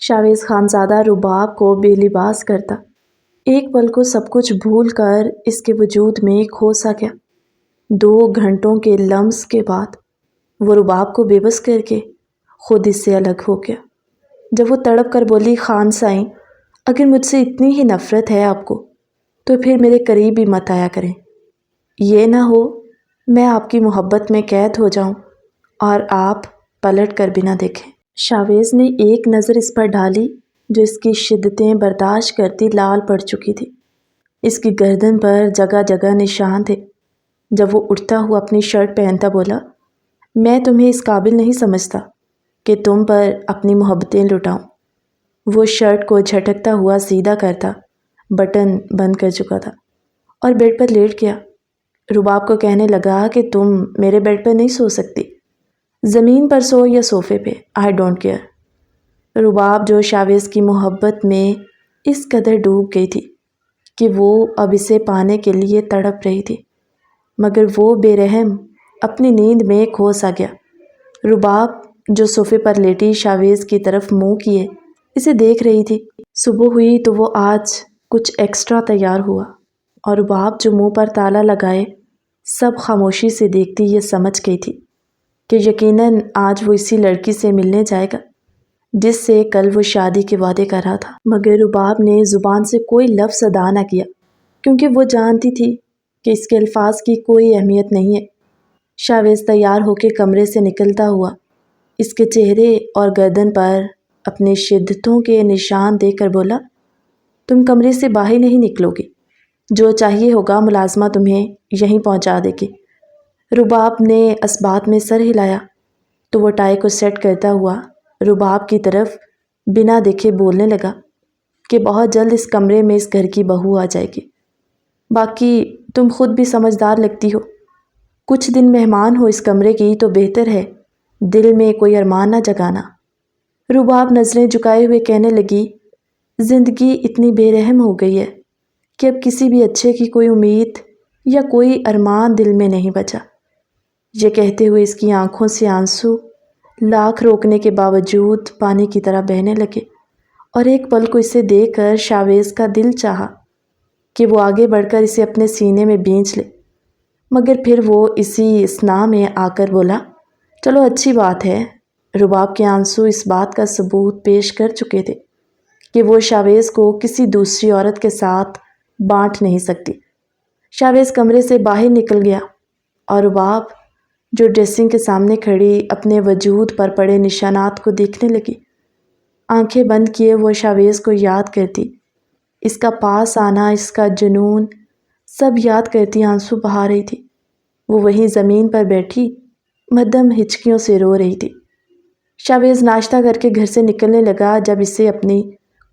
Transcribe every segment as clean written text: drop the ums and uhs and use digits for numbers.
شاویز خانزادہ رباب کو بے لباس کرتا، ایک پل کو سب کچھ بھول کر اس کے وجود میں کھو سا گیا۔ 2 گھنٹوں کے لمس کے بعد وہ رباب کو بے بس کر کے خود اس سے الگ ہو گیا۔ جب وہ تڑپ کر بولی، خان سائیں، اگر مجھ سے اتنی ہی نفرت ہے آپ کو تو پھر میرے قریب بھی مت آیا کریں، یہ نہ ہو میں آپ کی محبت میں قید ہو جاؤں اور آپ پلٹ کر بھی نہ دیکھیں۔ شاویز نے ایک نظر اس پر ڈالی جو اس کی شدتیں برداشت کرتی لال پڑ چکی تھی۔ اس کی گردن پر جگہ جگہ نشان تھے۔ جب وہ اٹھتا ہوا اپنی شرٹ پہنتا بولا، میں تمہیں اس قابل نہیں سمجھتا کہ تم پر اپنی محبتیں لٹاؤں۔ وہ شرٹ کو جھٹکتا ہوا سیدھا کرتا، بٹن بند کر چکا تھا اور بیڈ پر لیٹ گیا۔ رباب کو کہنے لگا کہ تم میرے بیڈ پر نہیں سو سکتی، زمین پر سو یا صوفے پہ، آئی ڈونٹ کیئر۔ رباب جو شاویز کی محبت میں اس قدر ڈوب گئی تھی کہ وہ اب اسے پانے کے لیے تڑپ رہی تھی، مگر وہ بے رحم اپنی نیند میں کھو سا گیا۔ رباب جو صوفے پر لیٹی شاویز کی طرف منہ کیے اسے دیکھ رہی تھی۔ صبح ہوئی تو وہ آج کچھ ایکسٹرا تیار ہوا اور رباب جو منہ پر تالا لگائے سب خاموشی سے دیکھتی یہ سمجھ گئی تھی کہ یقیناً آج وہ اسی لڑکی سے ملنے جائے گا جس سے کل وہ شادی کے وعدے کر رہا تھا۔ مگر رباب نے زبان سے کوئی لفظ ادا نہ کیا کیونکہ وہ جانتی تھی کہ اس کے الفاظ کی کوئی اہمیت نہیں ہے۔ شاویز تیار ہو کے کمرے سے نکلتا ہوا اس کے چہرے اور گردن پر اپنے شدتوں کے نشان دے کر بولا، تم کمرے سے باہر نہیں نکلو گی، جو چاہیے ہوگا ملازمہ تمہیں یہیں پہنچا دے گی۔ رباب نے اس بات میں سر ہلایا تو وہ ٹائی کو سیٹ کرتا ہوا رباب کی طرف بنا دیکھے بولنے لگا کہ بہت جلد اس کمرے میں اس گھر کی بہو آ جائے گی، باقی تم خود بھی سمجھدار لگتی ہو، کچھ دن مہمان ہو اس کمرے کی تو بہتر ہے، دل میں کوئی ارمان نہ جگانا۔ رباب نظریں جھکائے ہوئے کہنے لگی، زندگی اتنی بے رحم ہو گئی ہے کہ اب کسی بھی اچھے کی کوئی امید یا کوئی ارمان دل میں نہیں بچا۔ یہ کہتے ہوئے اس کی آنکھوں سے آنسو لاکھ روکنے کے باوجود پانی کی طرح بہنے لگے اور ایک پل کو اسے دیکھ کر شاویز کا دل چاہا کہ وہ آگے بڑھ کر اسے اپنے سینے میں بھینچ لے، مگر پھر وہ اسی اثناء میں آ کر بولا، چلو اچھی بات ہے۔ رباب کے آنسو اس بات کا ثبوت پیش کر چکے تھے کہ وہ شاویز کو کسی دوسری عورت کے ساتھ بانٹ نہیں سکتی۔ شاویز کمرے سے باہر نکل گیا اور رباب جو ڈریسنگ کے سامنے کھڑی اپنے وجود پر پڑے نشانات کو دیکھنے لگی۔ آنکھیں بند کیے وہ شاویز کو یاد کرتی، اس کا پاس آنا، اس کا جنون، سب یاد کرتی آنسو بہا رہی تھی۔ وہ وہیں زمین پر بیٹھی مدھم ہچکیوں سے رو رہی تھی۔ شاویز ناشتہ کر کے گھر سے نکلنے لگا جب اسے اپنی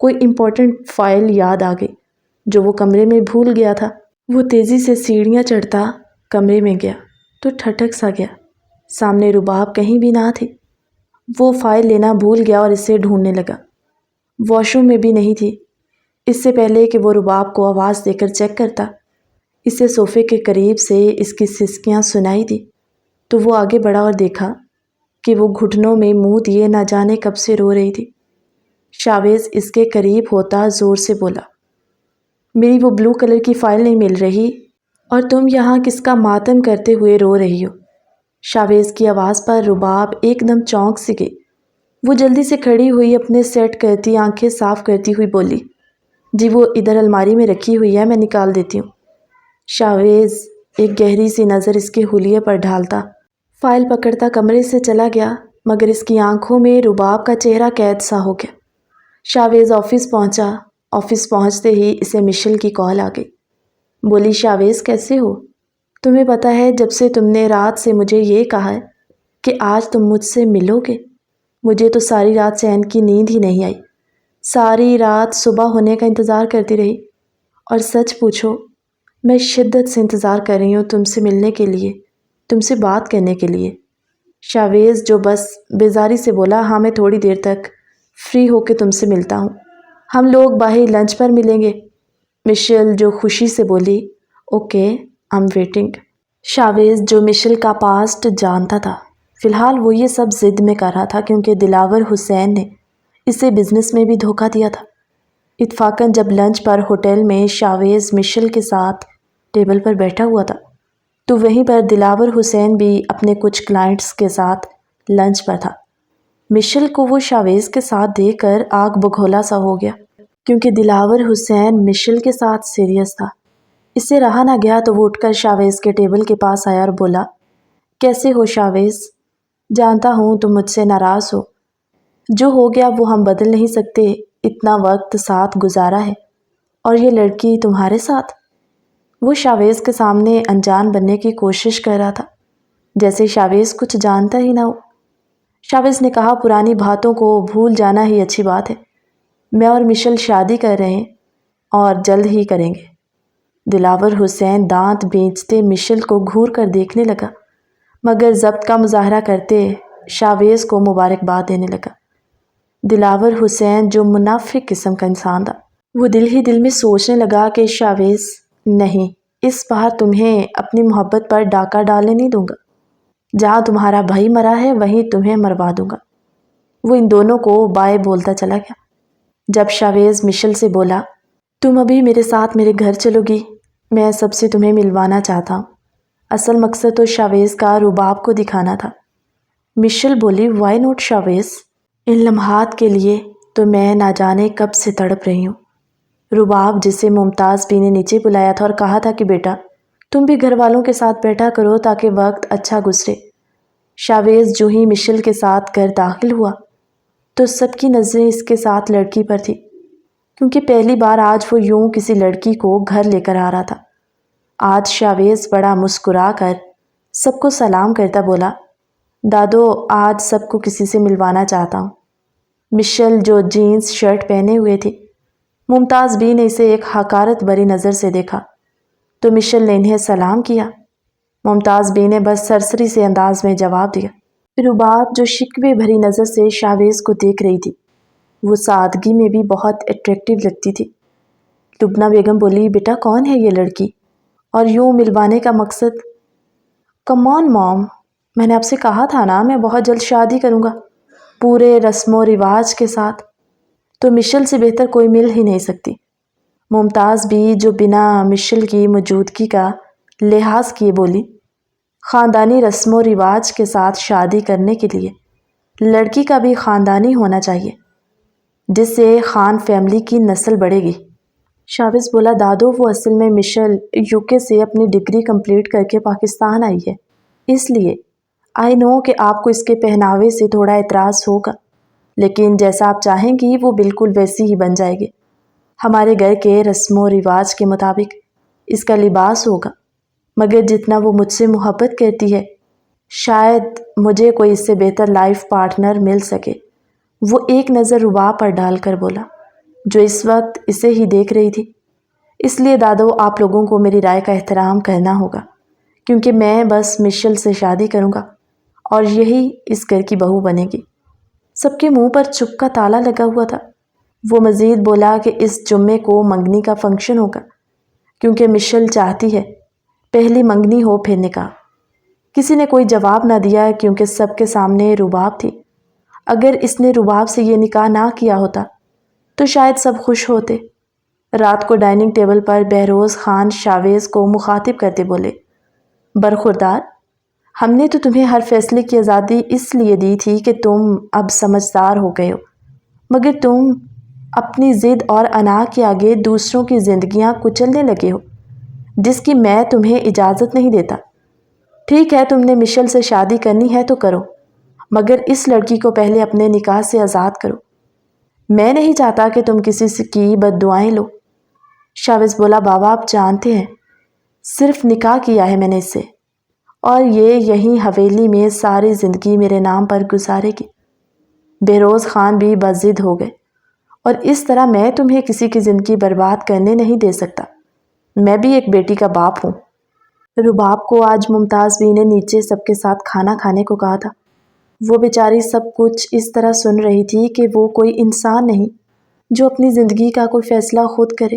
کوئی امپورٹنٹ فائل یاد آ گئی جو وہ کمرے میں بھول گیا تھا۔ وہ تیزی سے سیڑھیاں چڑھتا کمرے میں گیا تو ٹھٹک سا گیا، سامنے رباب کہیں بھی نہ تھی۔ وہ فائل لینا بھول گیا اور اسے ڈھونڈنے لگا، واش روم میں بھی نہیں تھی۔ اس سے پہلے کہ وہ رباب کو آواز دے کر چیک کرتا، اسے صوفے کے قریب سے اس کی سسکیاں سنائی دی تو وہ آگے بڑھا اور دیکھا کہ وہ گھٹنوں میں منہ دیے نہ جانے کب سے رو رہی تھی۔ شاویز اس کے قریب ہوتا زور سے بولا، میری وہ بلو کلر کی فائل نہیں مل رہی اور تم یہاں کس کا ماتم کرتے ہوئے رو رہی ہو؟ شاویز کی آواز پر رباب ایک دم چونک سی گئی۔ وہ جلدی سے کھڑی ہوئی اپنے سیٹ کرتی آنکھیں صاف کرتی ہوئی بولی، جی وہ ادھر الماری میں رکھی ہوئی ہے، میں نکال دیتی ہوں۔ شاویز ایک گہری سی نظر اس کے حلیے پر ڈھالتا فائل پکڑتا کمرے سے چلا گیا، مگر اس کی آنکھوں میں رباب کا چہرہ قید سا ہو گیا۔ شاویز آفس پہنچا۔ آفس پہنچتے ہی اسے مشل کی کال آ گئی۔ بولی، شاویز کیسے ہو؟ تمہیں پتہ ہے جب سے تم نے رات سے مجھے یہ کہا ہے کہ آج تم مجھ سے ملو گے، مجھے تو ساری رات چین کی نیند ہی نہیں آئی، ساری رات صبح ہونے کا انتظار کرتی رہی، اور سچ پوچھو میں شدت سے انتظار کر رہی ہوں تم سے ملنے کے لیے، تم سے بات کرنے کے لیے۔ شاویز جو بس بیزاری سے بولا، ہاں میں تھوڑی دیر تک فری ہو کے تم سے ملتا ہوں، ہم لوگ باہر لنچ پر ملیں گے۔ مشل جو خوشی سے بولی، okay I am waiting. Shavez جو مشل کا پاسٹ جانتا تھا، فی الحال وہ یہ سب ضد میں کر رہا تھا کیونکہ دلاور حسین نے اسے بزنس میں بھی دھوکہ دیا تھا۔ اتفاقاً جب لنچ پر ہوٹل میں شاویز مشل کے ساتھ ٹیبل پر بیٹھا ہوا تھا تو وہیں پر دلاور حسین بھی اپنے کچھ کلائنٹس کے ساتھ لنچ پر تھا۔ مشل کو وہ شاویز کے ساتھ دیکھ کر آگ بگھولا سا ہو گیا، کیونکہ دلاور حسین مشل کے ساتھ سیریس تھا۔ اس سے رہا نہ گیا تو وہ اٹھ کر شاویز کے ٹیبل کے پاس آیا اور بولا، کیسے ہو شاویز؟ جانتا ہوں تم مجھ سے ناراض ہو، جو ہو گیا وہ ہم بدل نہیں سکتے، اتنا وقت ساتھ گزارا ہے، اور یہ لڑکی تمہارے ساتھ؟ وہ شاویز کے سامنے انجان بننے کی کوشش کر رہا تھا، جیسے شاویز کچھ جانتا ہی نہ ہو۔ شاویز نے کہا، پرانی باتوں کو بھول جانا ہی اچھی بات ہے۔ میں اور مشل شادی کر رہے ہیں اور جلد ہی کریں گے۔ دلاور حسین دانت بیچتے مشل کو گھور کر دیکھنے لگا، مگر ضبط کا مظاہرہ کرتے شاویز کو مبارکباد دینے لگا۔ دلاور حسین جو منافق قسم کا انسان تھا، وہ دل ہی دل میں سوچنے لگا کہ شاویز، نہیں، اس بار تمہیں اپنی محبت پر ڈاکہ ڈالنے نہیں دوں گا۔ جہاں تمہارا بھائی مرا ہے وہیں تمہیں مروا دوں گا۔ وہ ان دونوں کو بائے بولتا چلا گیا۔ جب شاویز مشل سے بولا، تم ابھی میرے ساتھ میرے گھر چلو گی، میں سب سے تمہیں ملوانا چاہتا ہوں۔ اصل مقصد تو شاویز کا رباب کو دکھانا تھا۔ مشل بولی، وائی نوٹ شاویز؟ ان لمحات کے لیے تو میں نہ جانے کب سے تڑپ رہی ہوں۔ رباب، جسے ممتاز بی نے نیچے بلایا تھا اور کہا تھا کہ بیٹا تم بھی گھر والوں کے ساتھ بیٹھا کرو تاکہ وقت اچھا گزرے۔ شاویز جو ہی مشل کے ساتھ گھر داخل ہوا تو سب کی نظریں اس کے ساتھ لڑکی پر تھی، کیونکہ پہلی بار آج وہ یوں کسی لڑکی کو گھر لے کر آ رہا تھا۔ آج شاویز بڑا مسکرا کر سب کو سلام کرتا بولا، دادو، آج سب کو کسی سے ملوانا چاہتا ہوں۔ مشل جو جینز شرٹ پہنے ہوئے تھی، ممتاز بی نے اسے ایک حقارت بری نظر سے دیکھا تو مشل نے انہیں سلام کیا۔ ممتاز بی نے بس سرسری سے انداز میں جواب دیا۔ رباب جو شکوے بھری نظر سے شاویز کو دیکھ رہی تھی، وہ سادگی میں بھی بہت اٹریکٹیو لگتی تھی۔ لبنہ بیگم بولی، بیٹا کون ہے یہ لڑکی اور یوں ملوانے کا مقصد؟ کم آن موم، میں نے آپ سے کہا تھا نا میں بہت جلد شادی کروں گا، پورے رسم و رواج کے ساتھ، تو مشل سے بہتر کوئی مل ہی نہیں سکتی۔ ممتاز بھی جو بنا مشل کی موجودگی کا لحاظ کیے بولی، خاندانی رسم و رواج کے ساتھ شادی کرنے کے لیے لڑکی کا بھی خاندانی ہونا چاہیے، جس سے خان فیملی کی نسل بڑھے گی۔ شاویز بولا، دادو، وہ اصل میں مشل UK سے اپنی ڈگری کمپلیٹ کر کے پاکستان آئی ہے، اس لیے آئی نو کہ آپ کو اس کے پہناوے سے تھوڑا اعتراض ہوگا، لیکن جیسا آپ چاہیں گی وہ بالکل ویسی ہی بن جائے گی۔ ہمارے گھر کے رسم و رواج کے مطابق اس کا لباس ہوگا، مگر جتنا وہ مجھ سے محبت کرتی ہے شاید مجھے کوئی اس سے بہتر لائف پارٹنر مل سکے۔ وہ ایک نظر رباب پر ڈال کر بولا، جو اس وقت اسے ہی دیکھ رہی تھی، اس لیے دادو آپ لوگوں کو میری رائے کا احترام کرنا ہوگا، کیونکہ میں بس مشل سے شادی کروں گا اور یہی اس گھر کی بہو بنے گی۔ سب کے منہ پر چپ کا تالا لگا ہوا تھا۔ وہ مزید بولا کہ اس جمعے کو منگنی کا فنکشن ہوگا، کیونکہ مشل چاہتی ہے پہلی منگنی ہو پھر نکاح۔ کسی نے کوئی جواب نہ دیا کیونکہ سب کے سامنے رباب تھی۔ اگر اس نے رباب سے یہ نکاح نہ کیا ہوتا تو شاید سب خوش ہوتے۔ رات کو ڈائننگ ٹیبل پر بہروز خان شاویز کو مخاطب کرتے بولے، برخوردار، ہم نے تو تمہیں ہر فیصلے کی آزادی اس لیے دی تھی کہ تم اب سمجھدار ہو گئے ہو، مگر تم اپنی ضد اور انا کے آگے دوسروں کی زندگیاں کچلنے لگے ہو، جس کی میں تمہیں اجازت نہیں دیتا۔ ٹھیک ہے، تم نے مشل سے شادی کرنی ہے تو کرو، مگر اس لڑکی کو پہلے اپنے نکاح سے آزاد کرو۔ میں نہیں چاہتا کہ تم کسی کی بد دعائیں لو۔ شاویز بولا، بابا آپ جانتے ہیں صرف نکاح کیا ہے میں نے اس سے، اور یہ یہیں حویلی میں ساری زندگی میرے نام پر گزارے گی۔ بہروز خان بھی بضد ہو گئے، اور اس طرح میں تمہیں کسی کی زندگی برباد کرنے نہیں دے سکتا۔ میں بھی ایک بیٹی کا باپ ہوں۔ رباب کو آج ممتاز بی نے نیچے سب کے ساتھ کھانا کھانے کو کہا تھا۔ وہ بیچاری سب کچھ اس طرح سن رہی تھی کہ وہ کوئی انسان نہیں جو اپنی زندگی کا کوئی فیصلہ خود کرے،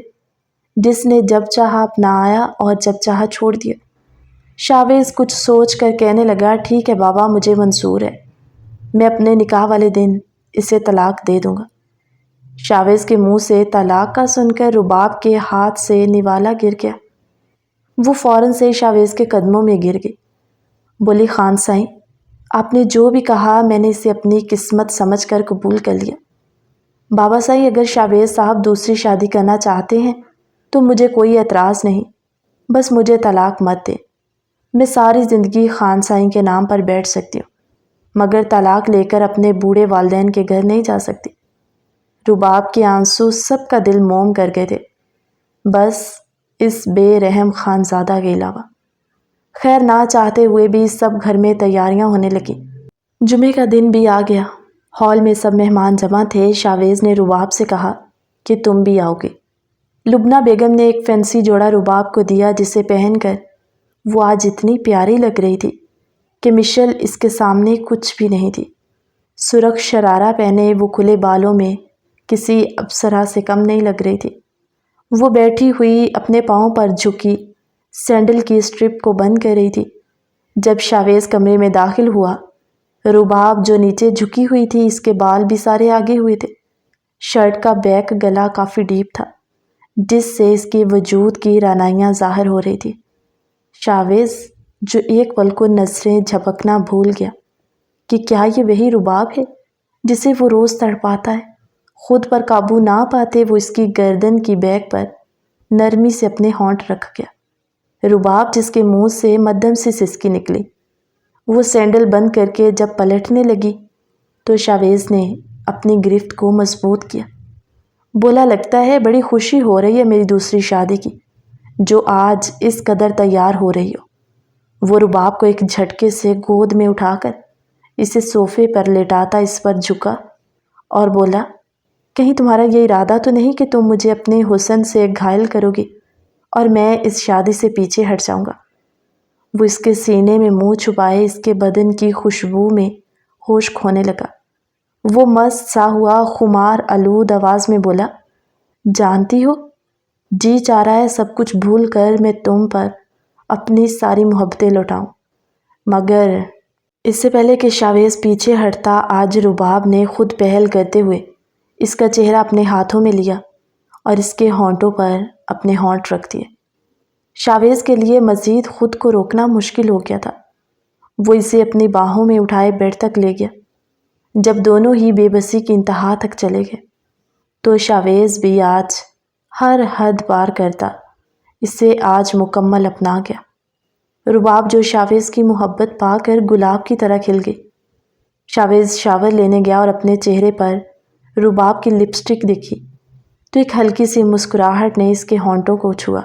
جس نے جب چاہا اپنایا اور جب چاہا چھوڑ دیا۔ شاویز کچھ سوچ کر کہنے لگا، ٹھیک ہے بابا، مجھے منظور ہے، میں اپنے نکاح والے دن اسے طلاق دے دوں گا۔ شاویز کے منہ سے طلاق کا سن کر رباب کے ہاتھ سے نوالا گر گیا۔ وہ فوراً سے شاویز کے قدموں میں گر گئی۔ بولی خان سائیں، آپ نے جو بھی کہا میں نے اسے اپنی قسمت سمجھ کر قبول کر لیا۔ بابا سائیں، اگر شاویز صاحب دوسری شادی کرنا چاہتے ہیں تو مجھے کوئی اعتراض نہیں، بس مجھے طلاق مت دے۔ میں ساری زندگی خان سائیں کے نام پر بیٹھ سکتی ہوں، مگر طلاق لے کر اپنے بوڑھے والدین کے گھر نہیں جا سکتی۔ رباب کے آنسو سب کا دل موم کر گئے تھے، بس اس بے رحم خانزادہ کے علاوہ۔ خیر، نہ چاہتے ہوئے بھی سب گھر میں تیاریاں ہونے لگیں۔ جمعے کا دن بھی آ گیا۔ ہال میں سب مہمان جمع تھے۔ شاویز نے رباب سے کہا کہ تم بھی آؤ گے۔ لبنہ بیگم نے ایک فینسی جوڑا رباب کو دیا، جسے پہن کر وہ آج اتنی پیاری لگ رہی تھی کہ مشل اس کے سامنے کچھ بھی نہیں تھی۔ سرخ شرارہ پہنے وہ کھلے بالوں میں کسی اپسرا سے کم نہیں لگ رہی تھی۔ وہ بیٹھی ہوئی اپنے پاؤں پر جھکی سینڈل کی اسٹرپ کو بند کر رہی تھی۔ جب شاویز کمرے میں داخل ہوا، رباب جو نیچے جھکی ہوئی تھی، اس کے بال بھی سارے آگے ہوئے تھے۔ شرٹ کا بیک گلا کافی ڈیپ تھا، جس سے اس کے وجود کی رعنائیاں ظاہر ہو رہی تھی۔ شاویز جو ایک پل کو نظریں جھپکنا بھول گیا کہ کیا یہ وہی رباب ہے جسے وہ روز تڑپاتا ہے۔ خود پر قابو نہ پاتے وہ اس کی گردن کی بیک پر نرمی سے اپنے ہونٹ رکھ گیا۔ رباب جس کے منہ سے مدھم سی سسکی نکلی، وہ سینڈل بند کر کے جب پلٹنے لگی تو شاویز نے اپنی گرفت کو مضبوط کیا۔ بولا لگتا ہے بڑی خوشی ہو رہی ہے میری دوسری شادی کی، جو آج اس قدر تیار ہو رہی ہو۔ وہ رباب کو ایک جھٹکے سے گود میں اٹھا کر اسے صوفے پر لٹاتا اس پر جھکا اور بولا، کہیں تمہارا یہ ارادہ تو نہیں کہ تم مجھے اپنے حسن سے گھائل کرو گی اور میں اس شادی سے پیچھے ہٹ جاؤں گا۔ وہ اس کے سینے میں منہ چھپائے اس کے بدن کی خوشبو میں ہوش کھونے لگا۔ وہ مست سا ہوا خمار آلود آواز میں بولا، جانتی ہو، جی چاہ رہا ہے سب کچھ بھول کر میں تم پر اپنی ساری محبتیں لوٹاؤں، مگر اس سے پہلے کہ شاویز پیچھے ہٹتا، آج رباب نے خود پہل کرتے ہوئے اس کا چہرہ اپنے ہاتھوں میں لیا اور اس کے ہونٹوں پر اپنے ہونٹ رکھ دیے۔ شاویز کے لیے مزید خود کو روکنا مشکل ہو گیا تھا۔ وہ اسے اپنی باہوں میں اٹھائے بیڈ تک لے گیا۔ جب دونوں ہی بے بسی کی انتہا تک چلے گئے تو شاویز بھی آج ہر حد پار کرتا اسے آج مکمل اپنا گیا۔ رباب جو شاویز کی محبت پا کر گلاب کی طرح کھل گئی۔ شاویز شاور لینے گیا اور اپنے چہرے پر رباب کی لپسٹک دیکھی تو ایک ہلکی سی مسکراہٹ نے اس کے ہونٹوں کو چھوا۔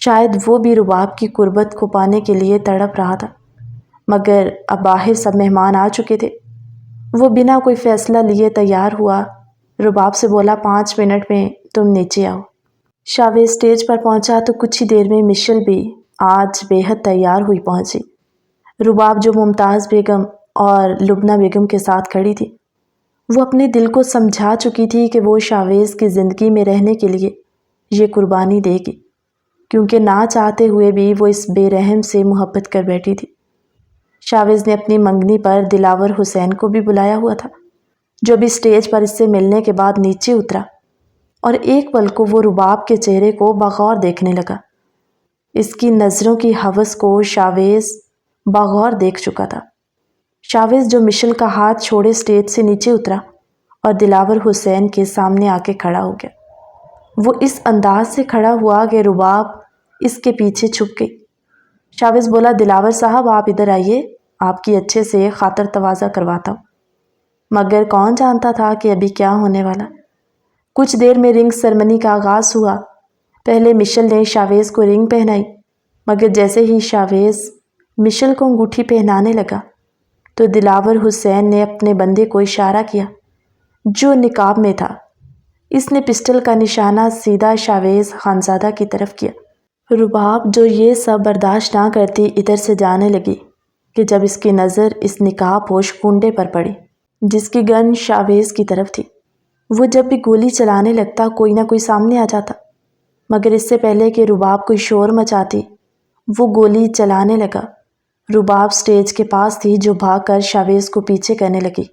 شاید وہ بھی رباب کی قربت کو پانے کے لیے تڑپ رہا تھا، مگر اب باہر سب مہمان آ چکے تھے۔ وہ بنا کوئی فیصلہ لیے تیار ہوا، رباب سے بولا، 5 منٹ میں تم نیچے آؤ۔ شاویز اسٹیج پر پہنچا تو کچھ ہی دیر میں مشل بھی آج بے حد تیار ہوئی پہنچی۔ رباب جو ممتاز بیگم اور لبنہ بیگم کے ساتھ کھڑی تھی، وہ اپنے دل کو سمجھا چکی تھی کہ وہ شاویز کی زندگی میں رہنے کے لیے یہ قربانی دے گی، کیونکہ نہ چاہتے ہوئے بھی وہ اس بے رحم سے محبت کر بیٹھی تھی۔ شاویز نے اپنی منگنی پر دلاور حسین کو بھی بلایا ہوا تھا، جو بھی اسٹیج پر اس سے ملنے کے بعد نیچے اترا اور ایک پل کو وہ رباب کے چہرے کو بغور دیکھنے لگا۔ اس کی نظروں کی ہوس کو شاویز بغور دیکھ چکا تھا۔ شاویز جو مشل کا ہاتھ چھوڑے اسٹیج سے نیچے اترا اور دلاور حسین کے سامنے آ کے کھڑا ہو گیا۔ وہ اس انداز سے کھڑا ہوا کہ رباب اس کے پیچھے چھپ گئی۔ شاویز بولا، دلاور صاحب آپ ادھر آئیے، آپ کی اچھے سے خاطر تواضع کرواتا ہوں۔ مگر کون جانتا تھا کہ ابھی کیا ہونے والا۔ کچھ دیر میں رنگ سرمنی کا آغاز ہوا۔ پہلے مشل نے شاویز کو رنگ پہنائی، مگر جیسے ہی شاویز مشل کو انگوٹھی پہنانے لگا تو دلاور حسین نے اپنے بندے کو اشارہ کیا جو نقاب میں تھا۔ اس نے پسٹل کا نشانہ سیدھا شاویز خانزادہ کی طرف کیا۔ رباب جو یہ سب برداشت نہ کرتی ادھر سے جانے لگی کہ جب اس کی نظر اس نقاب پوش کنڈے پر پڑی جس کی گن شاویز کی طرف تھی۔ وہ جب بھی گولی چلانے لگتا کوئی نہ کوئی سامنے آ جاتا، مگر اس سے پہلے کہ رباب کوئی شور مچاتی وہ گولی چلانے لگا۔ رباب اسٹیج کے پاس تھی جو بھاگ کر شاویز کو پیچھے کرنے لگی۔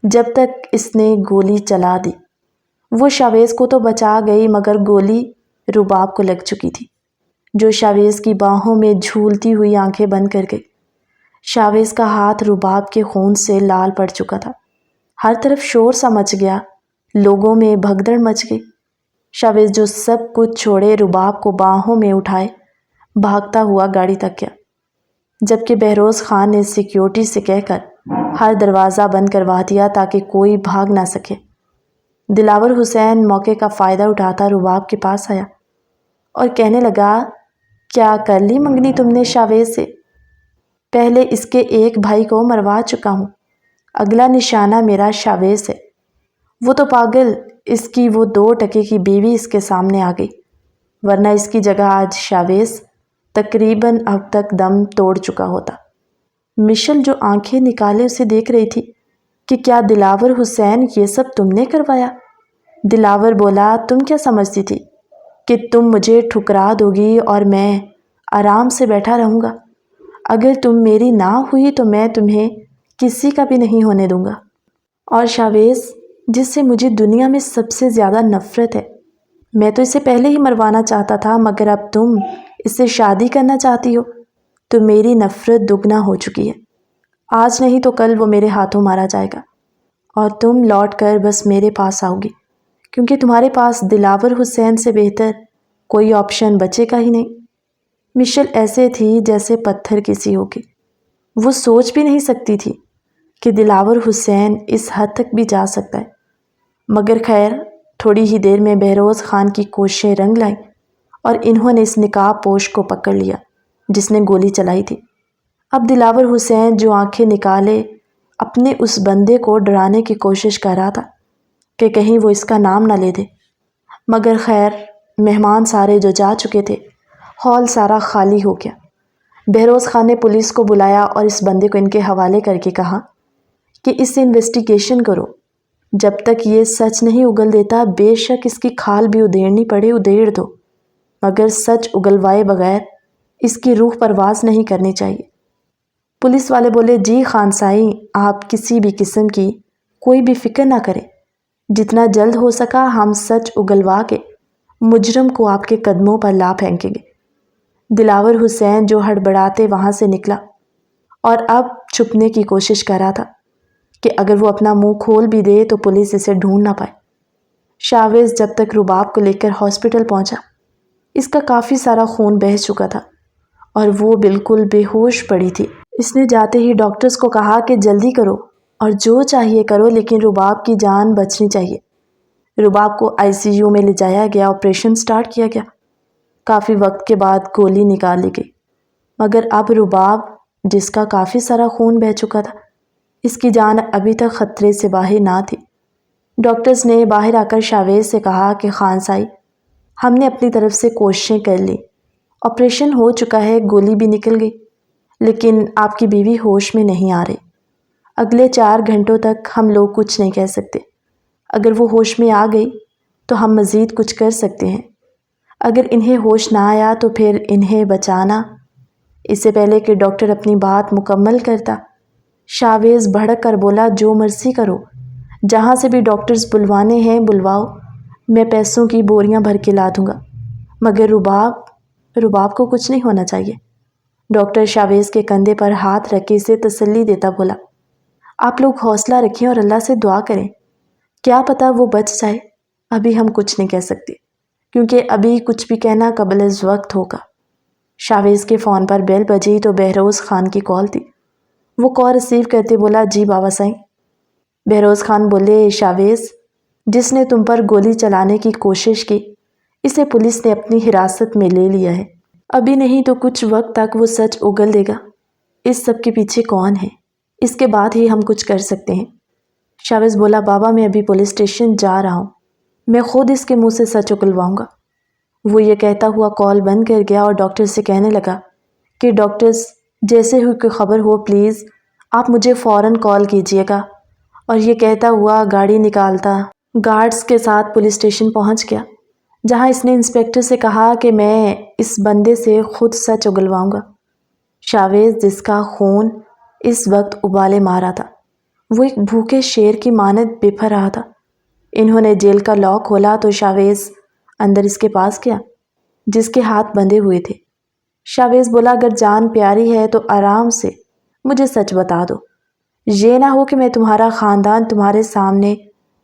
جب تک اس نے گولی چلا دی وہ شاویز کو تو بچا گئی مگر گولی رباب کو لگ چکی تھی، جو شاویز کی باہوں میں جھولتی ہوئی آنکھیں بند کر گئی۔ شاویز کا ہاتھ رباب کے خون سے لال پڑ چکا تھا۔ ہر طرف شور سا مچ گیا، لوگوں میں بھگدڑ مچ گئی۔ شاویز جو سب کچھ چھوڑے رباب کو باہوں میں اٹھائے بھاگتا ہوا گاڑی تک گیا، جبکہ بہروز خان نے سیکیورٹی سے کہہ کر ہر دروازہ بند کروا دیا تاکہ کوئی بھاگ نہ سکے۔ دلاور حسین موقع کا فائدہ اٹھاتا رباب کے پاس آیا اور کہنے لگا، کیا کر لی منگنی تم نے شاویز سے؟ پہلے اس کے ایک بھائی کو مروا چکا ہوں، اگلا نشانہ میرا شاویز ہے۔ وہ تو پاگل، اس کی وہ 2 ٹکے کی بیوی اس کے سامنے آ گئی، ورنہ اس کی جگہ آج شاویز تقریباً اب تک دم توڑ چکا ہوتا۔ مشل جو آنکھیں نکالے اسے دیکھ رہی تھی کہ کیا دلاور حسین یہ سب تم نے کروایا؟ دلاور بولا، تم کیا سمجھتی تھی کہ تم مجھے ٹھکرا دو گی اور میں آرام سے بیٹھا رہوں گا؟ اگر تم میری نہ ہوئی تو میں تمہیں کسی کا بھی نہیں ہونے دوں گا۔ اور شاویز جس سے مجھے دنیا میں سب سے زیادہ نفرت ہے، میں تو اسے پہلے ہی مروانا چاہتا تھا، مگر اب تم اس سے شادی کرنا چاہتی ہو تو میری نفرت دگنا ہو چکی ہے۔ آج نہیں تو کل وہ میرے ہاتھوں مارا جائے گا اور تم لوٹ کر بس میرے پاس آؤ گی، کیونکہ تمہارے پاس دلاور حسین سے بہتر کوئی آپشن بچے گا ہی نہیں۔ مشل ایسے تھی جیسے پتھر کسی ہوگی، وہ سوچ بھی نہیں سکتی تھی کہ دلاور حسین اس حد تک بھی جا سکتا ہے، مگر خیر تھوڑی ہی دیر میں بہروز خان کی کوششیں رنگ لائیں اور انہوں نے اس نقاب پوش کو پکڑ لیا جس نے گولی چلائی تھی۔ اب دلاور حسین جو آنکھیں نکالے اپنے اس بندے کو ڈرانے کی کوشش کر رہا تھا کہ کہیں وہ اس کا نام نہ لے دے، مگر خیر مہمان سارے جو جا چکے تھے، ہال سارا خالی ہو گیا۔ بہروز خان نے پولیس کو بلایا اور اس بندے کو ان کے حوالے کر کے کہا کہ اس سے انویسٹیگیشن کرو، جب تک یہ سچ نہیں اگل دیتا بے شک اس کی کھال بھی ادھیڑنی پڑے ادھیڑ دو، مگر سچ اگلوائے بغیر اس کی روح پرواز نہیں کرنی چاہیے۔ پولیس والے بولے، جی خان سائی، آپ کسی بھی قسم کی کوئی بھی فکر نہ کریں، جتنا جلد ہو سکا ہم سچ اگلوا کے مجرم کو آپ کے قدموں پر لا پھینکیں گے۔ دلاور حسین جو ہڑبڑاتے وہاں سے نکلا اور اب چھپنے کی کوشش کر رہا تھا کہ اگر وہ اپنا منہ کھول بھی دے تو پولیس اسے ڈھونڈ نہ پائے۔ شاویز جب تک رباب کو لے کر ہاسپٹل پہنچا، اس کا کافی سارا خون بہہ چکا تھا اور وہ بالکل بے ہوش پڑی تھی۔ اس نے جاتے ہی ڈاکٹرز کو کہا کہ جلدی کرو اور جو چاہیے کرو، لیکن رباب کی جان بچنی چاہیے۔ رباب کو ICU میں لے جایا گیا، آپریشن سٹارٹ کیا گیا۔ کافی وقت کے بعد گولی نکال لی گئی، مگر اب رباب جس کا کافی سارا خون بہہ چکا تھا، اس کی جان ابھی تک خطرے سے باہر نہ تھی۔ ڈاکٹرز نے باہر آ کر شاویز سے کہا کہ خان سائی، ہم نے اپنی طرف سے کوششیں کر لی، آپریشن ہو چکا ہے، گولی بھی نکل گئی، لیکن آپ کی بیوی ہوش میں نہیں آ رہی۔ اگلے 4 گھنٹوں تک ہم لوگ کچھ نہیں کہہ سکتے۔ اگر وہ ہوش میں آ گئی تو ہم مزید کچھ کر سکتے ہیں، اگر انہیں ہوش نہ آیا تو پھر انہیں بچانا۔ اس سے پہلے کہ ڈاکٹر اپنی بات مکمل کرتا، شاویز بھڑک کر بولا، جو مرضی کرو، جہاں سے بھی ڈاکٹرز بلوانے ہیں بلواؤ، میں پیسوں کی بوریاں بھر کے لا دوں گا، مگر رباب کو کچھ نہیں ہونا چاہیے۔ ڈاکٹر شاویز کے کندھے پر ہاتھ رکھ کے اسے تسلی دیتا بولا، آپ لوگ حوصلہ رکھیں اور اللہ سے دعا کریں، کیا پتہ وہ بچ جائے۔ ابھی ہم کچھ نہیں کہہ سکتے، کیونکہ ابھی کچھ بھی کہنا قبل از وقت ہوگا۔ شاویز کے فون پر بیل بجی تو بہروز خان کی کال تھی۔ وہ کال ریسیو کرتے بولا، جی بابا سائیں۔ بہروز خان بولے، شاویز جس نے تم پر گولی چلانے کی کوشش کی، اسے پولیس نے اپنی حراست میں لے لیا ہے۔ ابھی نہیں تو کچھ وقت تک وہ سچ اگل دے گا، اس سب کے پیچھے کون ہے، اس کے بعد ہی ہم کچھ کر سکتے ہیں۔ شاویز بولا، بابا میں ابھی پولیس اسٹیشن جا رہا ہوں، میں خود اس کے منہ سے سچ اگلواؤں گا۔ وہ یہ کہتا ہوا کال بند کر گیا اور ڈاکٹر سے کہنے لگا کہ ڈاکٹرز جیسے ہی کوئی خبر ہو پلیز آپ مجھے فوراً کال کیجیے گا، اور یہ کہتا ہوا گاڑی نکالتا گارڈز کے ساتھ پولیس اسٹیشن پہنچ گیا، جہاں اس نے انسپیکٹر سے کہا کہ میں اس بندے سے خود سچ اگلواؤں گا۔ شاویز جس کا خون اس وقت ابالے مارا تھا، وہ ایک بھوکے شیر کی مانند بپھر رہا تھا۔ انہوں نے جیل کا لاک کھولا تو شاویز اندر اس کے پاس گیا جس کے ہاتھ بندھے ہوئے تھے۔ شاویز بولا، اگر جان پیاری ہے تو آرام سے مجھے سچ بتا دو، یہ نہ ہو کہ میں تمہارا خاندان تمہارے سامنے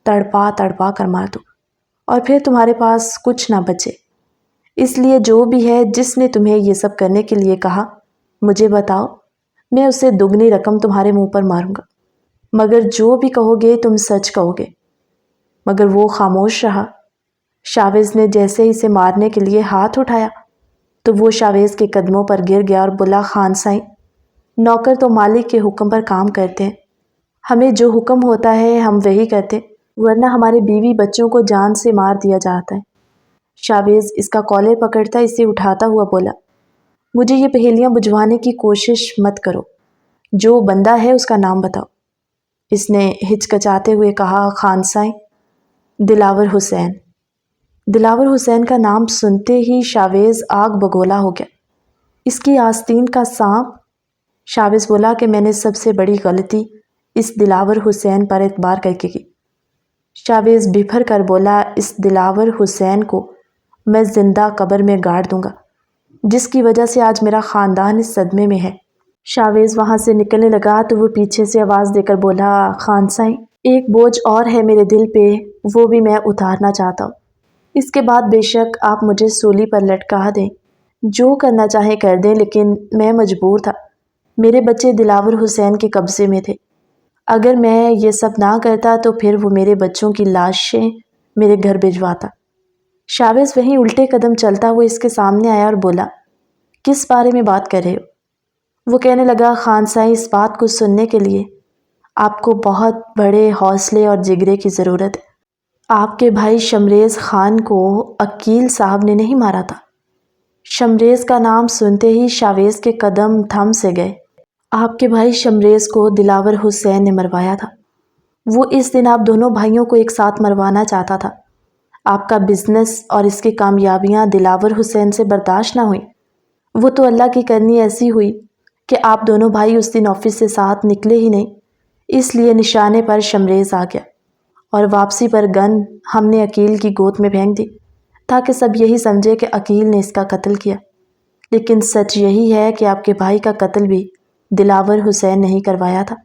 تڑپا تڑپا کر مار دوں اور پھر تمہارے پاس کچھ نہ بچے۔ اس لیے جو بھی ہے جس نے تمہیں یہ سب کرنے کے لیے کہا مجھے بتاؤ، میں اسے دگنی رقم تمہارے منہ پر ماروں گا، مگر جو بھی کہو گے تم سچ کہو گے۔ مگر وہ خاموش رہا۔ شاویز نے جیسے ہی اسے مارنے کے لیے ہاتھ اٹھایا تو وہ شاویز کے قدموں پر گر گیا اور بولا، خان سائیں، نوکر تو مالک کے حکم پر کام کرتے ہیں، ہمیں جو حکم ہوتا ہے ہم وہی کرتے، ورنہ ہمارے بیوی بچوں کو جان سے مار دیا جاتا ہے۔ شاویز اس کا کالر پکڑتا اسے اٹھاتا ہوا بولا، مجھے یہ پہیلیاں بجھوانے کی کوشش مت کرو، جو بندہ ہے اس کا نام بتاؤ۔ اس نے ہچکچاتے ہوئے کہا، خان سائیں، دلاور حسین۔ دلاور حسین کا نام سنتے ہی شاویز آگ بگولا ہو گیا۔ اس کی آستین کا سانپ؟ شاویز بولا کہ میں نے سب سے بڑی غلطی اس دلاور حسین پر اعتبار کر کے کی۔ شاویز بپھر کر بولا، اس دلاور حسین کو میں زندہ قبر میں گاڑ دوں گا، جس کی وجہ سے آج میرا خاندان اس صدمے میں ہے۔ شاویز وہاں سے نکلنے لگا تو وہ پیچھے سے آواز دے کر بولا، خان سائیں، ایک بوجھ اور ہے میرے دل پہ، وہ بھی میں اتارنا چاہتا ہوں۔ اس کے بعد بے شک آپ مجھے سولی پر لٹکا دیں، جو کرنا چاہیں کر دیں، لیکن میں مجبور تھا، میرے بچے دلاور حسین کے قبضے میں تھے۔ اگر میں یہ سب نہ کرتا تو پھر وہ میرے بچوں کی لاشیں میرے گھر بھجواتا۔ شاویز وہیں الٹے قدم چلتا ہوا اس کے سامنے آیا اور بولا، کس بارے میں بات کر رہے ہو؟ وہ کہنے لگا، خان سائیں، اس بات کو سننے کے لیے آپ کو بہت بڑے حوصلے اور جگرے کی ضرورت ہے۔ آپ کے بھائی شمریز خان کو عقیل صاحب نے نہیں مارا تھا۔ شمریز کا نام سنتے ہی شاویز کے قدم تھم سے گئے۔ آپ کے بھائی شمریز کو دلاور حسین نے مروایا تھا۔ وہ اس دن آپ دونوں بھائیوں کو ایک ساتھ مروانا چاہتا تھا۔ آپ کا بزنس اور اس کی کامیابیاں دلاور حسین سے برداشت نہ ہوئیں۔ وہ تو اللہ کی کرنی ایسی ہوئی کہ آپ دونوں بھائی اس دن آفس سے ساتھ نکلے ہی نہیں، اس لیے نشانے پر شمریز آ گیا اور واپسی پر گن ہم نے عقیل کی گود میں پھینک دی تاکہ سب یہی سمجھے کہ عقیل نے اس کا قتل کیا۔ لیکن سچ یہی ہے کہ آپ کے بھائی کا قتل بھی دلاور حسین نہیں کروایا تھا،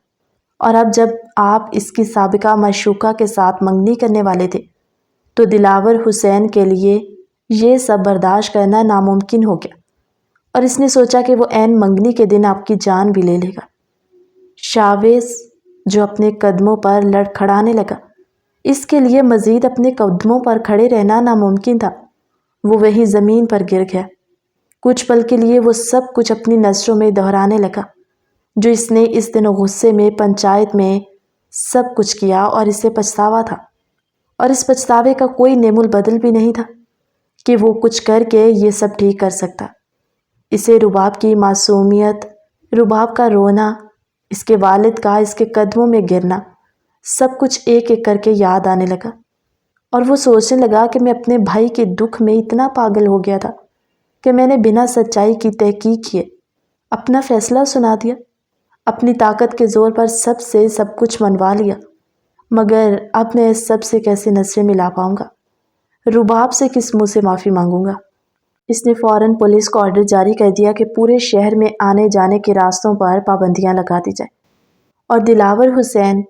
اور اب جب آپ اس کی سابقہ معشوقہ کے ساتھ منگنی کرنے والے تھے تو دلاور حسین کے لیے یہ سب برداشت کرنا ناممکن ہو گیا، اور اس نے سوچا کہ وہ عین منگنی کے دن آپ کی جان بھی لے لے گا۔ شاویز جو اپنے قدموں پر لڑکھڑانے لگا، اس کے لیے مزید اپنے قدموں پر کھڑے رہنا ناممکن تھا۔ وہ وہیں زمین پر گر گیا۔ کچھ پل کے لیے وہ سب کچھ اپنی نظروں میں دہرانے لگا جو اس نے اس دن غصے میں پنچایت میں سب کچھ کیا، اور اسے پچھتاوا تھا، اور اس پچھتاوے کا کوئی نعم البدل بھی نہیں تھا کہ وہ کچھ کر کے یہ سب ٹھیک کر سکتا۔ اسے رباب کی معصومیت، رباب کا رونا، اس کے والد کا اس کے قدموں میں گرنا، سب کچھ ایک ایک کر کے یاد آنے لگا، اور وہ سوچنے لگا کہ میں اپنے بھائی کے دکھ میں اتنا پاگل ہو گیا تھا کہ میں نے بنا سچائی کی تحقیق کیے اپنا فیصلہ سنا دیا، اپنی طاقت کے زور پر سب سے سب کچھ منوا لیا، مگر اب میں اس سب سے کیسے نظریں ملا پاؤں گا؟ رباب سے کس منہ سے معافی مانگوں گا؟ اس نے فوراً پولیس کو آرڈر جاری کر دیا کہ پورے شہر میں آنے جانے کے راستوں پر پابندیاں لگا دی جائیں، اور دلاور حسین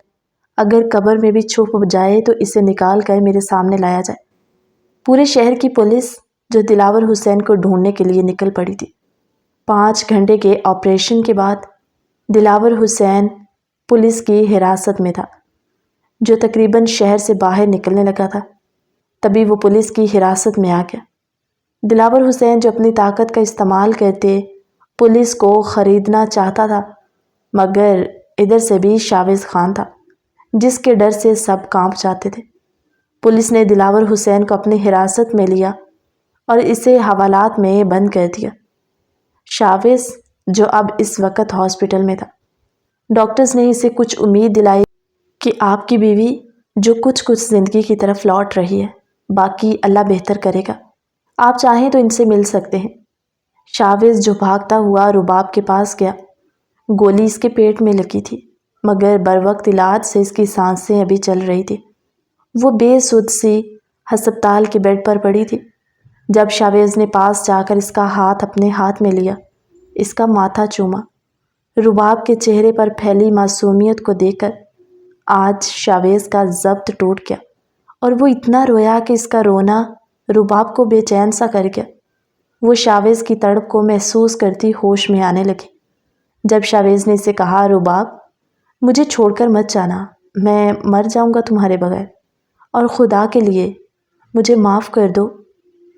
اگر قبر میں بھی چھپ جائے تو اسے نکال کر میرے سامنے لایا جائے۔ پورے شہر کی پولیس جو دلاور حسین کو ڈھونڈنے کے لیے نکل پڑی تھی۔ 5 گھنٹے کے آپریشن کے بعد دلاور حسین پولیس کی حراست میں تھا، جو تقریباً شہر سے باہر نکلنے لگا تھا۔ تبھی وہ پولیس کی حراست میں آ گیا۔ دلاور حسین جو اپنی طاقت کا استعمال کرتے پولیس کو خریدنا چاہتا تھا، مگر ادھر سے بھی شاویز خان تھا جس کے ڈر سے سب کانپ جاتے تھے۔ پولیس نے دلاور حسین کو اپنی حراست میں لیا اور اسے حوالات میں بند کر دیا۔ شاویز جو اب اس وقت ہاسپٹل میں تھا، ڈاکٹرز نے اسے کچھ امید دلائی کہ آپ کی بیوی جو کچھ زندگی کی طرف لوٹ رہی ہے، باقی اللہ بہتر کرے گا، آپ چاہیں تو ان سے مل سکتے ہیں۔ شاویز جو بھاگتا ہوا رباب کے پاس گیا، گولی اس کے پیٹ میں لگی تھی، مگر بروقت علاج سے اس کی سانسیں ابھی چل رہی تھی وہ بے سدھ سی ہسپتال کے بیڈ پر پڑی تھی جب شاویز نے پاس جا کر اس کا ہاتھ اپنے ہاتھ میں لیا، اس کا ماتھا چوما۔ رباب کے چہرے پر پھیلی معصومیت کو دیکھ کر آج شاویز کا ضبط ٹوٹ گیا اور وہ اتنا رویا کہ اس کا رونا رباب کو بے چین سا کر گیا۔ وہ شاویز کی تڑپ کو محسوس کرتی ہوش میں آنے لگی۔ جب شاویز نے اسے کہا، رباب مجھے چھوڑ کر مت جانا، میں مر جاؤں گا تمہارے بغیر، اور خدا کے لیے مجھے معاف کر دو،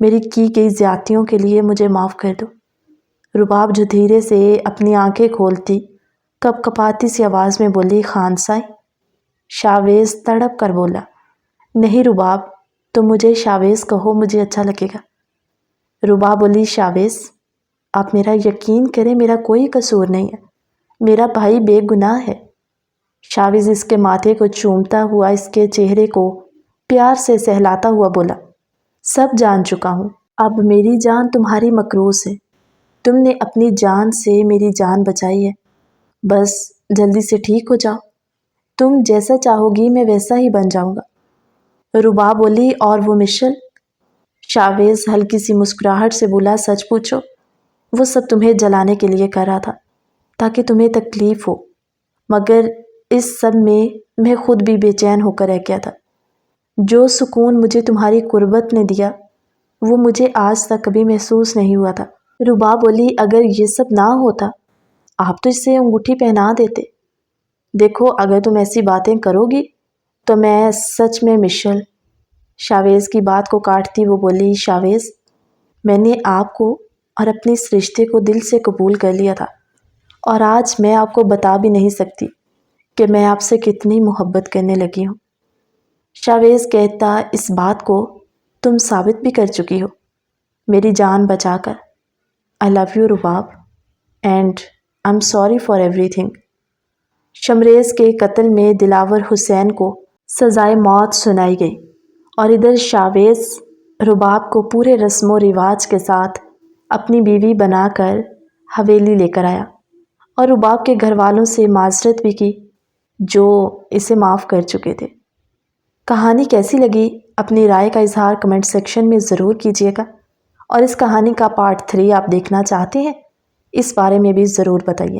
میری کی گئی زیادتیوں کے لیے مجھے معاف کر دو۔ رباب جو دھیرے سے اپنی آنکھیں کھولتی کپ کپاتی سی آواز میں بولی، خان سائیں۔ شاویز تڑپ کر بولا، نہیں رباب، تم مجھے شاویز کہو، مجھے اچھا لگے گا۔ رباب بولی، شاویز آپ میرا یقین کریں، میرا کوئی قصور نہیں ہے، میرا بھائی بے گناہ ہے۔ شاویز اس کے ماتھے کو چومتا ہوا اس کے چہرے کو پیار سے سہلاتا ہوا بولا، سب جان چکا ہوں، اب میری جان تمہاری مکروس ہے، تم نے اپنی جان سے میری جان بچائی ہے، بس جلدی سے ٹھیک ہو جاؤ، تم جیسا چاہو گی میں ویسا ہی بن جاؤں گا۔ رباب بولی، اور وہ مشل؟ شاویز ہلکی سی مسکراہٹ سے بولا، سچ پوچھو، وہ سب تمہیں جلانے کے لیے کر رہا تھا تاکہ تمہیں تکلیف ہو، مگر اس سب میں خود بھی بے چین ہو کر رہ گیا تھا۔ جو سکون مجھے تمہاری قربت نے دیا وہ مجھے آج تک کبھی محسوس نہیں ہوا تھا۔ رباب بولی، اگر یہ سب نہ ہوتا آپ تو اس سے انگوٹھی پہنا دیتے، دیکھو اگر تم ایسی باتیں کرو گی تو میں سچ میں مشل۔ شاویز کی بات کو کاٹتی وہ بولی، شاویز میں نے آپ کو اور اپنے اس رشتے کو دل سے قبول کر لیا تھا، اور آج میں آپ کو بتا بھی نہیں سکتی کہ میں آپ سے کتنی محبت کرنے لگی ہوں۔ شاویز کہتا، اس بات کو تم ثابت بھی کر چکی ہو میری جان بچا کر۔ I love you Rabab and I'm sorry for everything۔ شمریز کے قتل میں دلاور حسین کو سزائے موت سنائی گئی اور ادھر شاویز رباب کو پورے رسم و رواج کے ساتھ اپنی بیوی بنا کر حویلی لے کر آیا اور رباب کے گھر والوں سے معذرت بھی کی جو اسے معاف کر چکے تھے۔ کہانی کیسی لگی اپنی رائے کا اظہار کمنٹ سیکشن میں ضرور کیجیے گا، اور اس کہانی کا پارٹ 3 آپ دیکھنا چاہتے ہیں اس بارے میں بھی ضرور بتائیے۔